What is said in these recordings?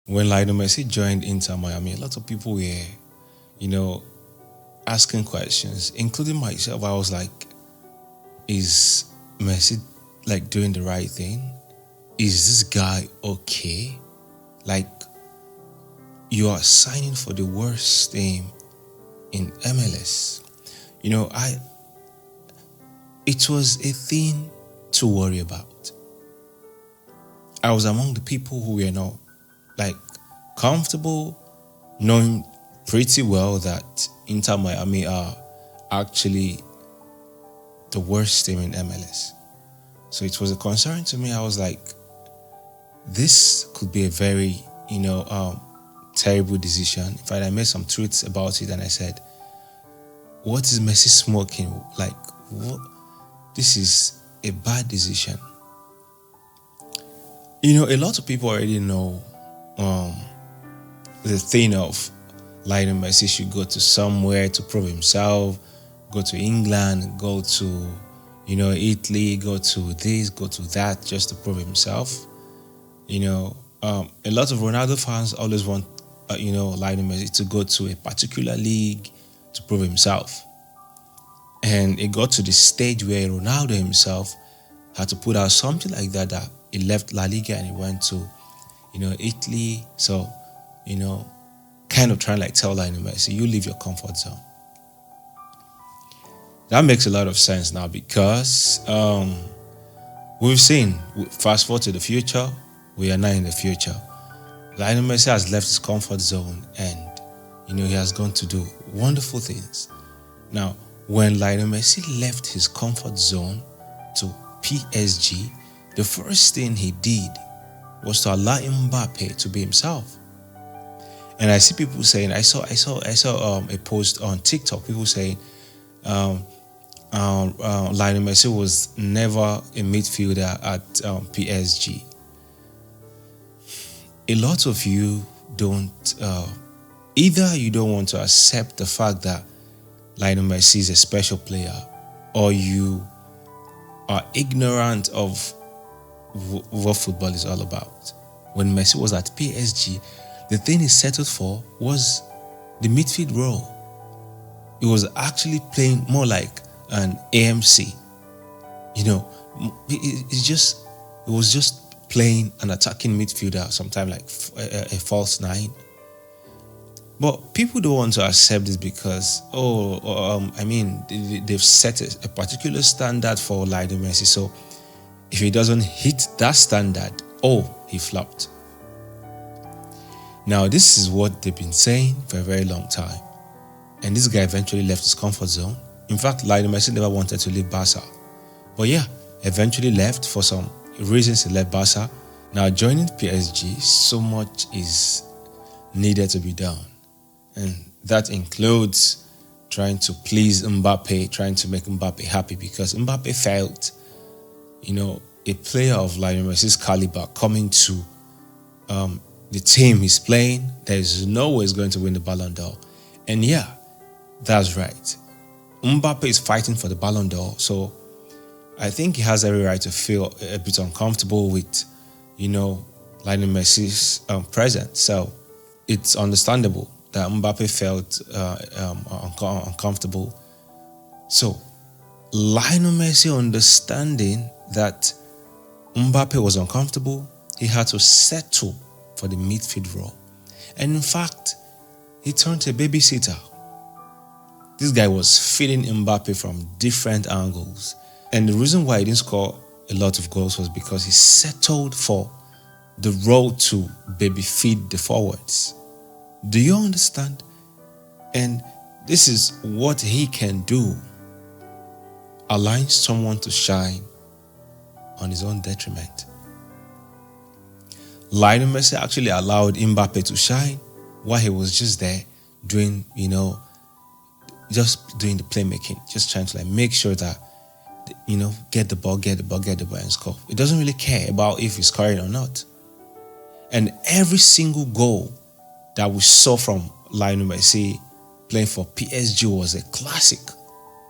When Lionel Messi joined Inter Miami, a lot of people were, you know, asking questions, including myself. I was like, is Messi like doing the right thing? Is this guy okay? Like, you are signing for the worst team in MLS. It was a thing to worry about. I was among the people who were not like comfortable knowing pretty well that Inter Miami are actually the worst team in MLS. So it was a concern to me. I was like, this could be a very, terrible decision. In fact, I made some tweets about it and I said, what is Messi smoking? Like, what? This is a bad decision. A lot of people already know the thing of Lionel Messi should go to somewhere to prove himself, go to England, go to, Italy, go to this, go to that, just to prove himself. A lot of Ronaldo fans always want, Lionel Messi to go to a particular league to prove himself. And it got to the stage where Ronaldo himself had to put out something like that he left La Liga and he went to, Italy. So, kind of trying to tell Lionel Messi, you leave your comfort zone. That makes a lot of sense now because we've seen, fast forward to the future, we are now in the future. Lionel Messi has left his comfort zone and, he has gone to do wonderful things. Now, when Lionel Messi left his comfort zone to PSG, the first thing he did was to allow Mbappe to be himself. And I see people saying, I saw a post on TikTok, people saying, Lionel Messi was never a midfielder at PSG. A lot of you don't, either you don't want to accept the fact that Lionel Messi is a special player, or you are ignorant of what football is all about. When Messi was at PSG, the thing he settled for was the midfield role. He was actually playing more like an AMC. He was just playing an attacking midfielder, sometimes like a false nine. But people don't want to accept this because, they've set a particular standard for Lionel Messi. So if he doesn't hit that standard, he flopped. Now, this is what they've been saying for a very long time. And this guy eventually left his comfort zone. In fact, Lionel Messi never wanted to leave Barca. But eventually left for some reasons he left Barca. Now, joining PSG, so much is needed to be done. And that includes trying to please Mbappe, trying to make Mbappe happy because Mbappe felt, a player of Lionel Messi's caliber coming to the team he's playing, there's no way he's going to win the Ballon d'Or. And that's right. Mbappe is fighting for the Ballon d'Or, so I think he has every right to feel a bit uncomfortable with, Lionel Messi's presence. So it's understandable that Mbappe felt uncomfortable. So Lionel Messi, understanding that Mbappe was uncomfortable, he had to settle for the midfield role. And in fact, he turned to a babysitter. This guy was feeding Mbappe from different angles. And the reason why he didn't score a lot of goals was because he settled for the role to baby feed the forwards. Do you understand? And this is what he can do. Allowing someone to shine on his own detriment. Lionel Messi actually allowed Mbappe to shine while he was just there doing, just doing the playmaking, just trying to make sure that, get the ball and score. He doesn't really care about if he's scoring or not. And every single goal that we saw from Lionel Messi playing for PSG was a classic.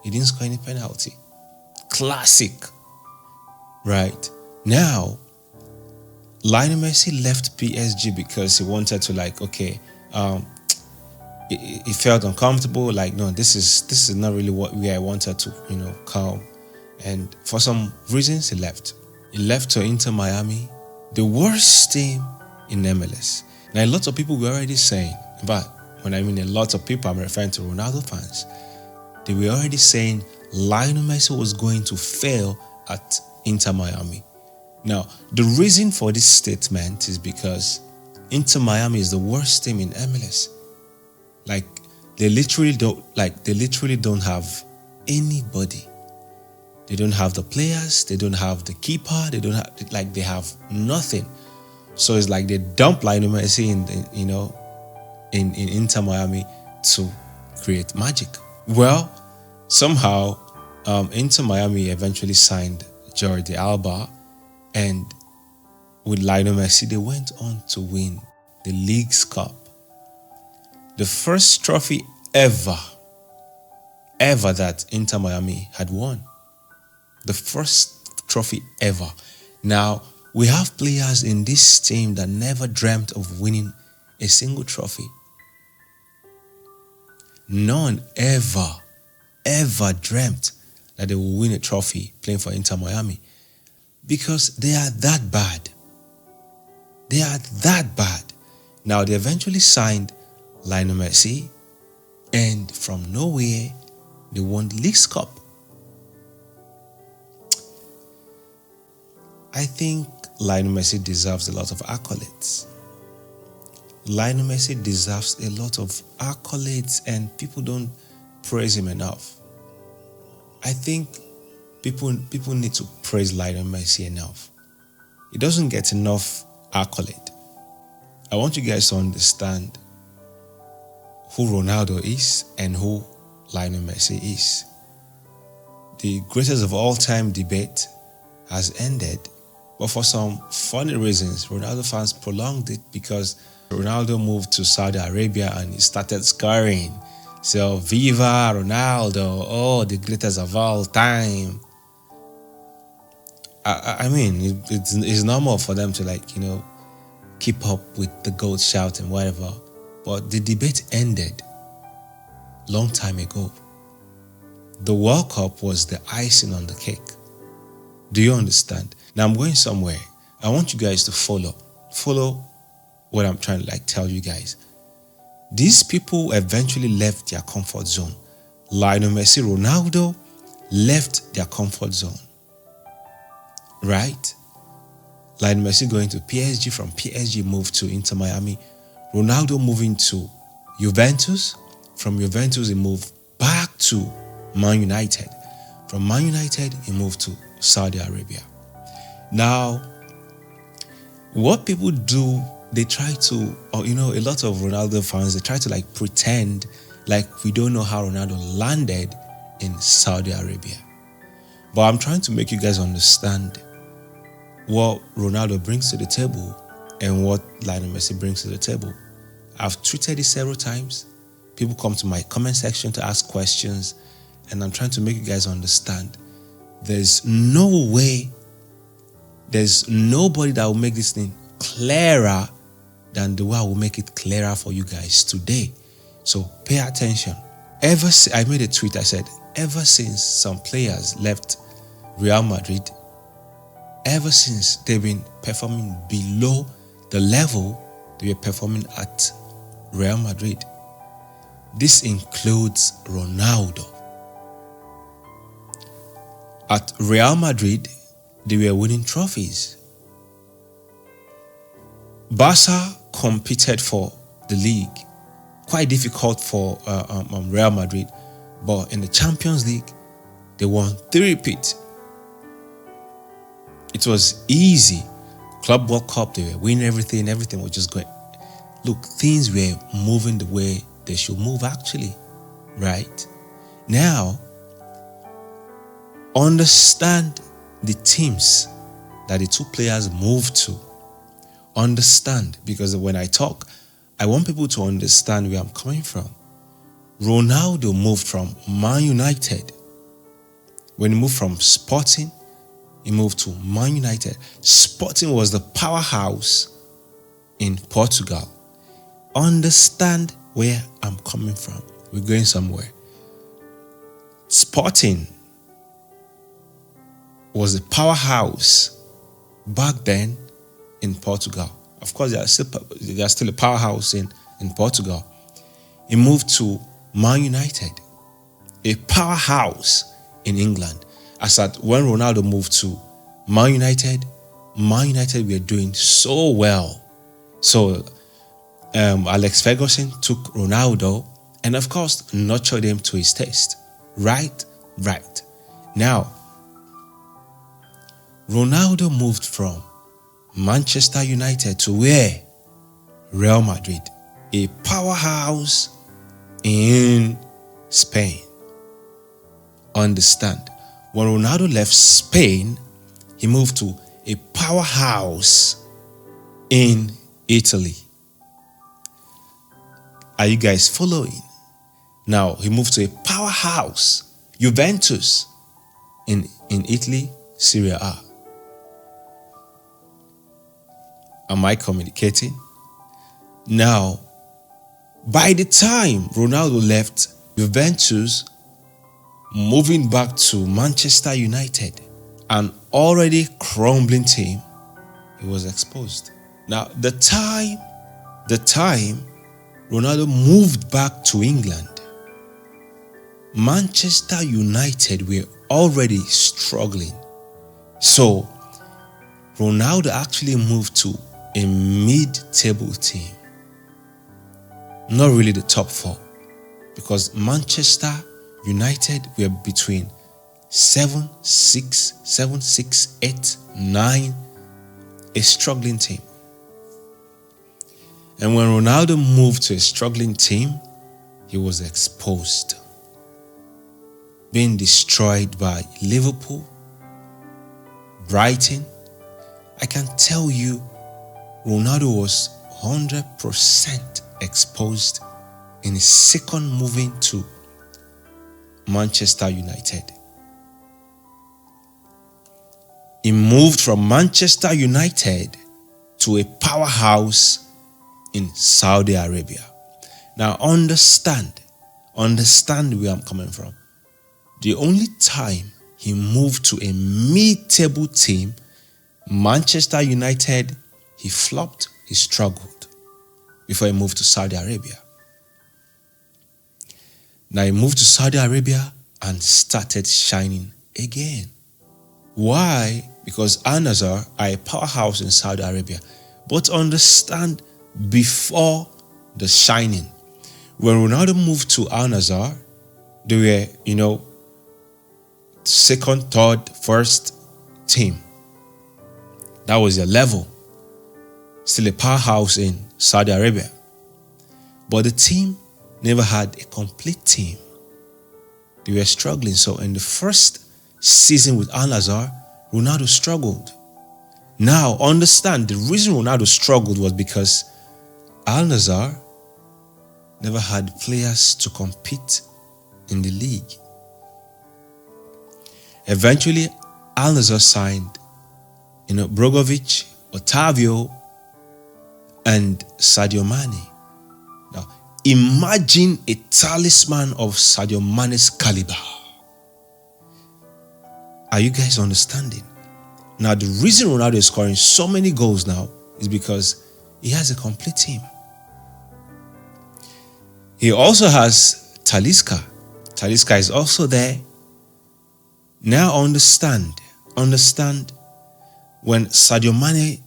He didn't score any penalty. Classic. Right? Now, Lionel Messi left PSG because he wanted to he felt uncomfortable. Like, no, this is not really where I wanted to, come. And for some reasons, he left. He left to Inter Miami, the worst team in MLS. Now, a lot of people were already saying, but when I mean a lot of people, I'm referring to Ronaldo fans. They were already saying Lionel Messi was going to fail at Inter Miami. Now, the reason for this statement is because Inter Miami is the worst team in MLS. Like, they literally don't have anybody. They don't have the players, they don't have the keeper, they have nothing. So it's like they dump Lionel Messi in Inter Miami to create magic. Well, somehow Inter Miami eventually signed Jordi Alba, and with Lionel Messi, they went on to win the League's Cup. The first trophy ever that Inter Miami had won. The first trophy ever. Now, we have players in this team that never dreamt of winning a single trophy. None ever dreamt that they will win a trophy playing for Inter Miami, because they are that bad. They are that bad. Now, they eventually signed Lionel Messi, and from nowhere, they won the League's Cup. I think Lionel Messi deserves a lot of accolades. Lionel Messi deserves a lot of accolades, and people don't praise him enough. I think people need to praise Lionel Messi enough. He doesn't get enough accolade. I want you guys to understand who Ronaldo is and who Lionel Messi is. The greatest of all time debate has ended, but for some funny reasons, Ronaldo fans prolonged it because Ronaldo moved to Saudi Arabia and he started scoring. So, Viva Ronaldo, oh, the greatest of all time. I mean, it's normal for them to keep up with the GOAT shout and whatever. But the debate ended long time ago. The World Cup was the icing on the cake. Do you understand? Now I'm going somewhere. I want you guys to follow what I'm trying to tell you guys. These people eventually left their comfort zone. Lionel Messi, Ronaldo left their comfort zone. Right? Lionel Messi going to PSG, from PSG moved to Inter Miami. Ronaldo moving to Juventus. From Juventus, he moved back to Man United. From Man United, he moved to Saudi Arabia. Now, what people do, they try to, a lot of Ronaldo fans, they try to pretend like we don't know how Ronaldo landed in Saudi Arabia. But I'm trying to make you guys understand what Ronaldo brings to the table and what Lionel Messi brings to the table. I've tweeted it several times. People come to my comment section to ask questions, and I'm trying to make you guys understand. There's no way, there's nobody that will make this thing clearer than the way I will make it clearer for you guys today. So pay attention. I made a tweet, I said, ever since some players left Real Madrid, ever since they've been performing below the level they were performing at Real Madrid. This includes Ronaldo. At Real Madrid, they were winning trophies. Barca competed for the league. Quite difficult for Real Madrid, but in the Champions League, they won 3-peat. It was easy. Club World Cup, they were winning everything. Everything was just going. Look, things were moving the way they should move actually, right? Now, understand the teams that the two players moved to. Understand, because when I talk, I want people to understand where I'm coming from. Ronaldo moved from Man United. When he moved from Sporting, he moved to Man United. Sporting was the powerhouse in Portugal. Understand where I'm coming from. We're going somewhere. Sporting was the powerhouse back then in Portugal. Of course, they are still a powerhouse in Portugal. He moved to Man United, a powerhouse in England. As at when Ronaldo moved to Man United were doing so well. So Alex Ferguson took Ronaldo and of course nurtured him to his taste. Right. Now, Ronaldo moved from Manchester United to where? Real Madrid, a powerhouse in Spain. Understand, when Ronaldo left Spain, he moved to a powerhouse in Italy. Are you guys following? Now, he moved to a powerhouse, Juventus, in Italy, Serie A. Am I communicating? Now, by the time Ronaldo left Juventus, moving back to Manchester United, an already crumbling team, he was exposed. Now, the time Ronaldo moved back to England, Manchester United were already struggling. So, Ronaldo actually moved to a mid-table team. Not really the top four, because Manchester United were between 7, 6, 8, 9, a struggling team. And when Ronaldo moved to a struggling team, he was exposed, being destroyed by Liverpool, Brighton. I can tell you, Ronaldo was 100% exposed in his second moving to Manchester United. He moved from Manchester United to a powerhouse in Saudi Arabia. Now understand where I'm coming from. The only time he moved to a mid-table team, Manchester United, he flopped, he struggled before he moved to Saudi Arabia. Now he moved to Saudi Arabia and started shining again. Why? Because Al Nassr are a powerhouse in Saudi Arabia. But understand, before the shining, when Ronaldo moved to Al Nassr, they were, second, third, first team. That was their level. Still a powerhouse in Saudi Arabia. But the team never had a complete team. They were struggling. So in the first season with Al Nassr, Ronaldo struggled. Now understand, the reason Ronaldo struggled was because Al Nassr never had players to compete in the league. Eventually, Al Nassr signed Brozovic, Otavio, and Sadio Mane. Now, imagine a talisman of Sadio Mane's caliber. Are you guys understanding? Now, the reason Ronaldo is scoring so many goals now is because he has a complete team. He also has Talisca. Talisca is also there. Now understand, when Sadio Mane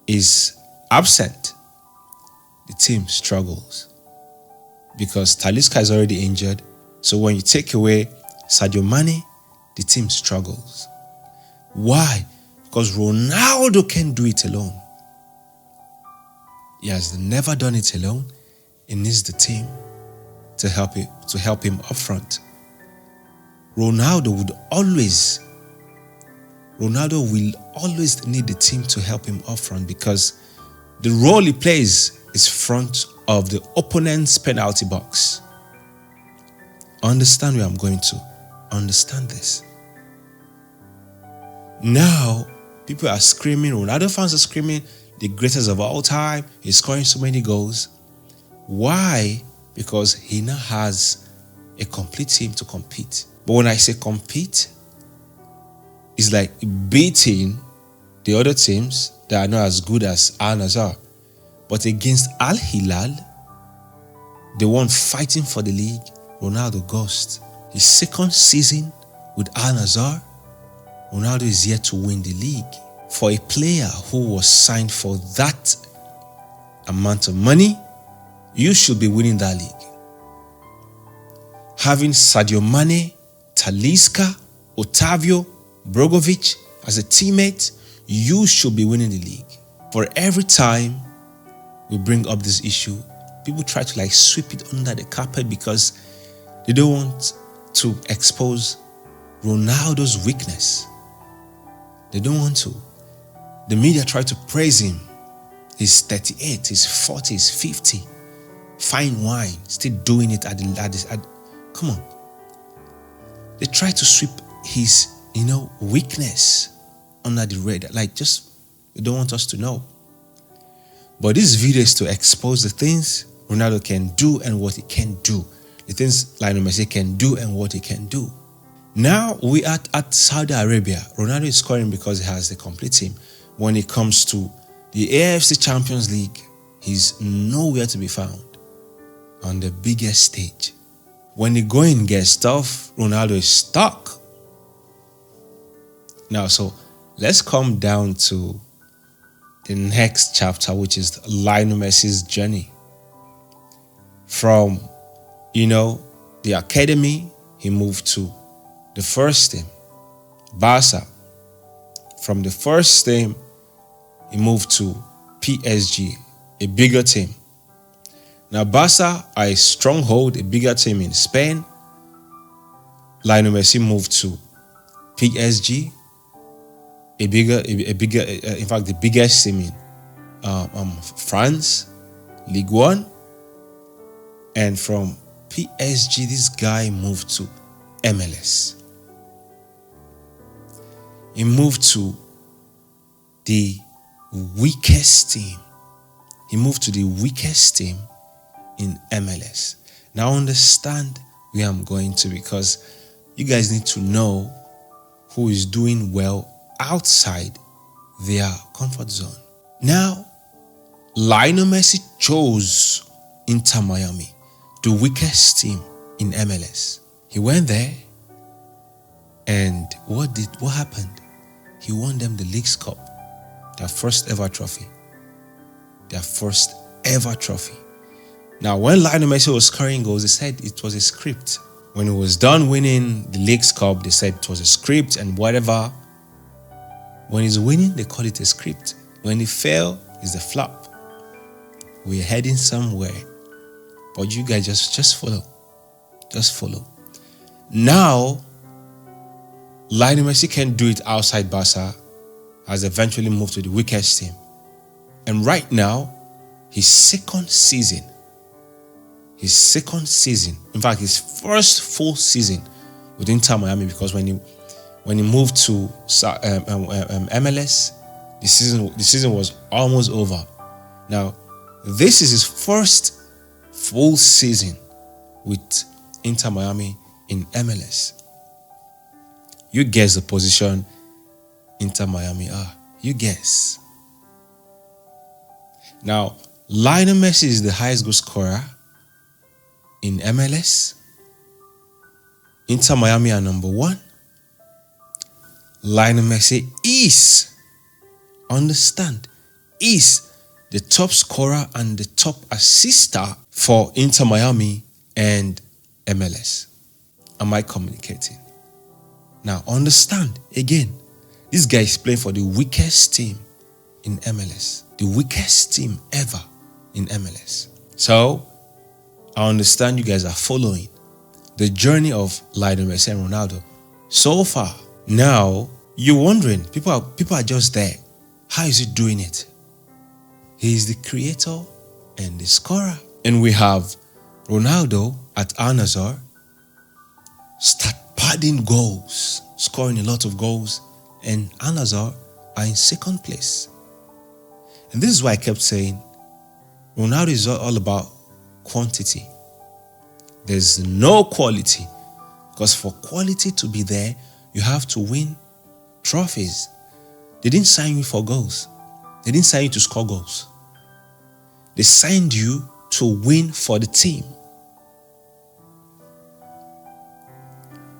is absent, the team struggles because Talisca is already injured. So when you take away Sadio Mane, the team struggles. Why? Because Ronaldo can't do it alone. He has never done it alone. He needs the team to help him up front. Ronaldo will always need the team to help him up front because the role he plays is front of the opponent's penalty box. Understand where I'm going to. Understand this. Now, people are screaming, Ronaldo fans are screaming, the greatest of all time, he's scoring so many goals. Why? Because he now has a complete team to compete. But when I say compete, it's like beating the other teams that are not as good as Al Nassr. But against Al Hilal, the one fighting for the league, Ronaldo ghost. His second season with Al Nassr, Ronaldo is yet to win the league. For a player who was signed for that amount of money, you should be winning that league. Having Sadio Mane, Talisca, Otavio, Brogovic as a teammate, you should be winning the league. For every time we bring up this issue, people try to sweep it under the carpet because they don't want to expose Ronaldo's weakness. They don't want to. The media try to praise him. He's 38, he's 40, he's 50. Fine wine, still doing it come on. They try to sweep his, weakness under the radar. They don't want us to know. But this video is to expose the things Ronaldo can do and what he can do. The things Lionel Messi can do and what he can do. Now we are at Saudi Arabia. Ronaldo is scoring because he has the complete team. When it comes to the AFC Champions League, he's nowhere to be found on the biggest stage. When the going gets tough, Ronaldo is stuck. Now, so let's come down to the next chapter, which is Lionel Messi's journey. From, the academy, he moved to the first team, Barca. From the first team, he moved to PSG, a bigger team. Now, Barca are a stronghold, a bigger team in Spain. Lionel Messi moved to PSG, in fact, the biggest team in France, Ligue 1. And from PSG, this guy moved to MLS. He moved to the weakest team. He moved to the weakest team in MLS. Now understand where I'm going to, because you guys need to know who is doing well outside their comfort zone. Now, Lionel Messi chose Inter Miami, the weakest team in MLS. He went there, and what happened? He won them the Leagues Cup, their first ever trophy. Now, when Lionel Messi was scoring goals, they said it was a script. When he was done winning the Leagues Cup, they said it was a script and whatever. When he's winning, they call it a script. When he fell, it's a flop. We're heading somewhere. But you guys just follow. Just follow. Now, Lionel Messi can do it outside Barca, has eventually moved to the weakest team. And right now, his second season, in fact, his first full season with Inter Miami, because when he moved to MLS, the season was almost over. Now, this is his first full season with Inter Miami in MLS. You guess the position Inter Miami are. You guess. Now, Lionel Messi is the highest goal scorer in MLS. Inter Miami are number 1. Lionel Messi is the top scorer and the top assister for Inter Miami and MLS. Am I communicating? Now, understand, again, this guy is playing for the weakest team in MLS. The weakest team ever in MLS. So, I understand you guys are following the journey of Lionel Messi and Ronaldo so far. Now, you're wondering, people are just there. How is he doing it? He is the creator and the scorer. And we have Ronaldo at Al Nassr start padding goals, scoring a lot of goals and Al-Nassr are in second place. And this is why I kept saying, Ronaldo is all about quantity. There's no quality. Because for quality to be there, you have to win trophies. They didn't sign you for goals. They didn't sign you to score goals. They signed you to win for the team.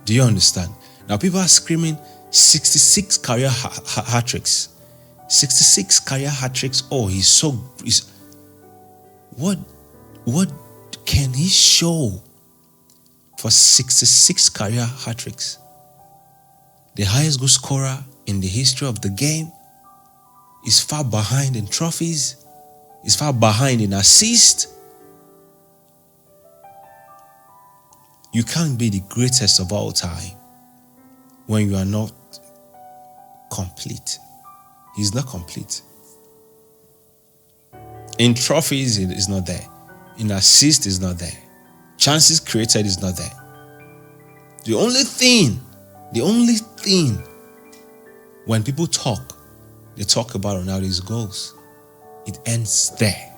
Do you understand? Now people are screaming 66 career hat-tricks. 66 career hat-tricks. Oh, what can he show for 66 career hat-tricks? The highest goal scorer in the history of the game is far behind in trophies, is far behind in assists. You can't be the greatest of all time when you are not complete. He's not complete. In trophies, it is not there. In assists, is not there. Chances created is not there. The only thing, when people talk, they talk about Ronaldo's goals. It ends there.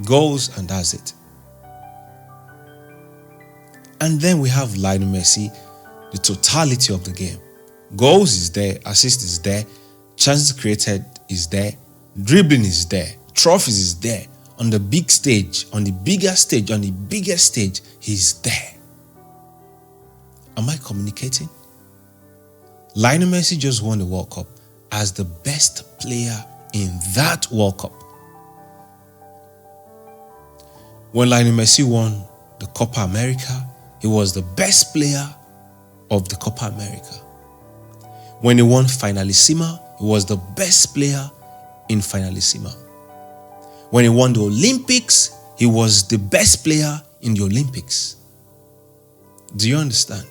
Goals, and that's it. And then we have Lionel Messi, the totality of the game. Goals is there, assist is there, chances created is there, dribbling is there, trophies is there. On the big stage, on the biggest stage, he's there. Am I communicating? Lionel Messi just won the World Cup as the best player in that World Cup. When Lionel Messi won the Copa America, he was the best player of the Copa America. When he won Finalissima, he was the best player in Finalissima. When he won the Olympics, he was the best player in the Olympics. Do you understand?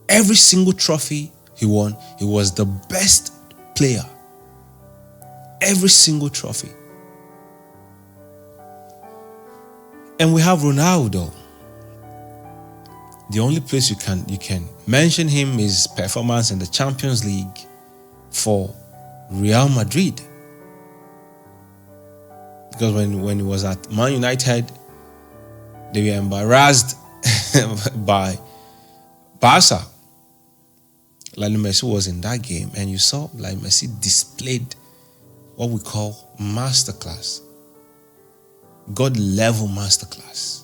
Every single trophy he won, he was the best player. Every single trophy. And we have Ronaldo. The only place you can mention him is performance in the Champions League for Real Madrid. Because when he was at Man United, they were embarrassed by Barca. Lionel Messi was in that game, and you saw Lionel Messi displayed what we call masterclass. God-level masterclass.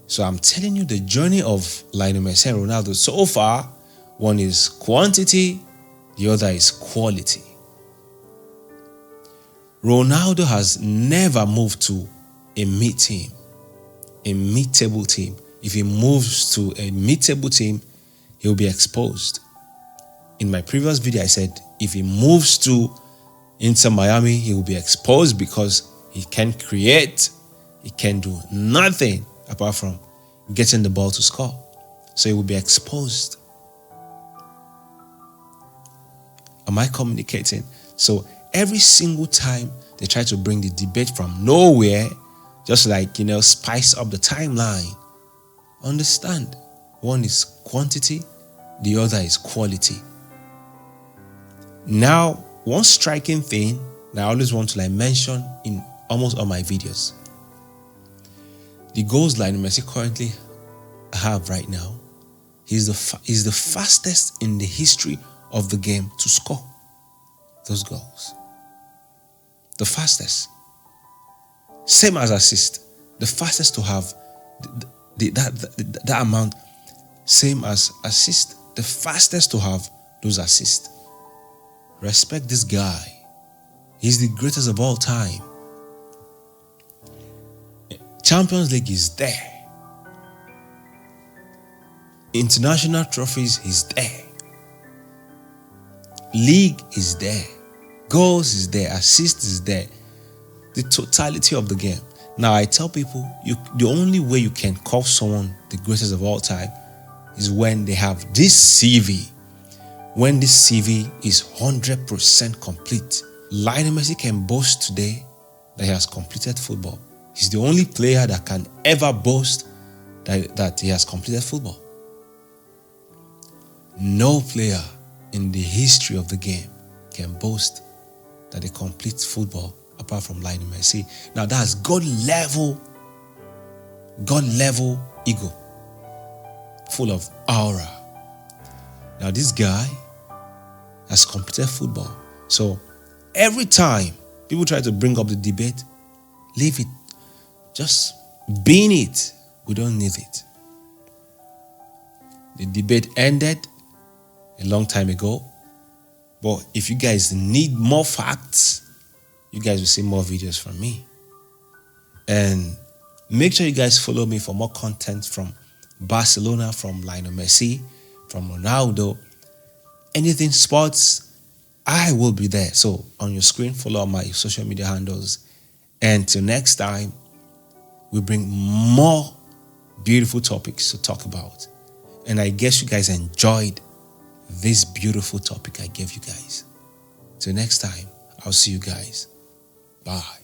So I'm telling you the journey of Lionel Messi and Ronaldo so far, one is quantity, the other is quality. Ronaldo has never moved to a mid-team, a mid-table team. If he moves to a mid-table team, he'll be exposed. In my previous video, I said if he moves to Inter Miami, he will be exposed because he can't create, he can't do nothing apart from getting the ball to score. So he will be exposed. Am I communicating? So every single time they try to bring the debate from nowhere, just like, spice up the timeline. Understand, one is quantity, the other is quality. Now, one striking thing that I always want to mention in almost all my videos. The goals Lionel Messi currently have right now, he's the fastest in the history of the game to score those goals. The fastest. Same as assist. The fastest to have that amount. Same as assist. The fastest to have those assists. Respect this guy. He's the greatest of all time. Champions League is there. International trophies is there. League is there. Goals is there. Assist is there. The totality of the game. Now I tell people, the only way you can call someone the greatest of all time is when they have this CV. When this CV is 100% complete. Lionel Messi can boast today that he has completed football. He's the only player that can ever boast that he has completed football. No player in the history of the game can boast that they complete football apart from Lionel Messi. Now that's God level ego, full of aura. Now this guy has completed football. So every time people try to bring up the debate, leave it. Just be in it. We don't need it. The debate ended a long time ago. But if you guys need more facts, you guys will see more videos from me. And make sure you guys follow me for more content from Barcelona, from Lionel Messi, from Ronaldo. Anything sports, I will be there. So on your screen, follow my social media handles. And till next time, we bring more beautiful topics to talk about. And I guess you guys enjoyed this beautiful topic I gave you guys. Till next time, I'll see you guys. Bye.